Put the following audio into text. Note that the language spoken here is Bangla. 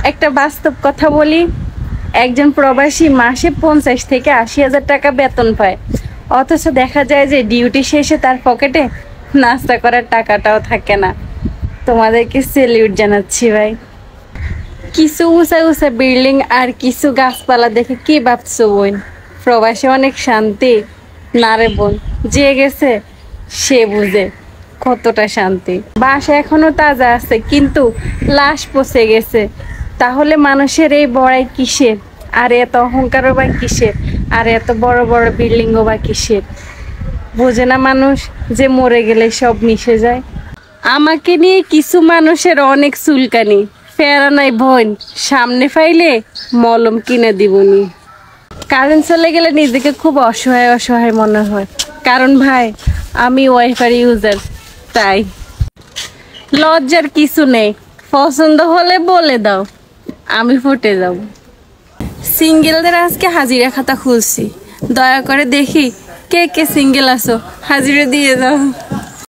একটা বাস্তব কথা বলি, একজন প্রবাসী মাসে 50 থেকে 80,000 টাকা বেতন পায়, অথচ দেখা যায় যে ডিউটি শেষে তার পকেটে নাস্তা করার টাকাটাও থাকে না। তোমাদেরকে সেলিউট জানাচ্ছি ভাই। কিছু উঁচা উঁচা বিল্ডিং আর কিছু গাছপালা দেখে কি ভাবছো বোন, প্রবাসে অনেক শান্তি? না রে বোন, যে গেছে সে বুঝে কতটা শান্তি। বাসা এখনো তাজা আছে কিন্তু লাশ পচে গেছে। তাহলে মানুষের এই বড়াই কিসের? আর এত অহংকারও বা কিসের? আর এত বড় বড় বিল্ডিংও বা কিসের? বোঝে না মানুষ যে মরে গেলে সব মিশে যায়। আমাকে নিয়ে কিছু মানুষের অনেক চুলকানি, ফেরা নাই বোন, সামনে পাইলে মলম কিনে দিবনি। কারেন্ট চলে গেলে নিজেকে খুব অসহায় অসহায় মনে হয়, কারণ ভাই আমি ওয়াইফাই ইউজার। তাই লজ্জার কিছু নেই, পছন্দ হলে বলে দাও, আমি ফুটে যাব। সিঙ্গেলদের আজকে হাজিরা খাতা খুলছি, দয়া করে দেখি কে কে সিঙ্গেল আছো, হাজিরা দিয়ে দাও।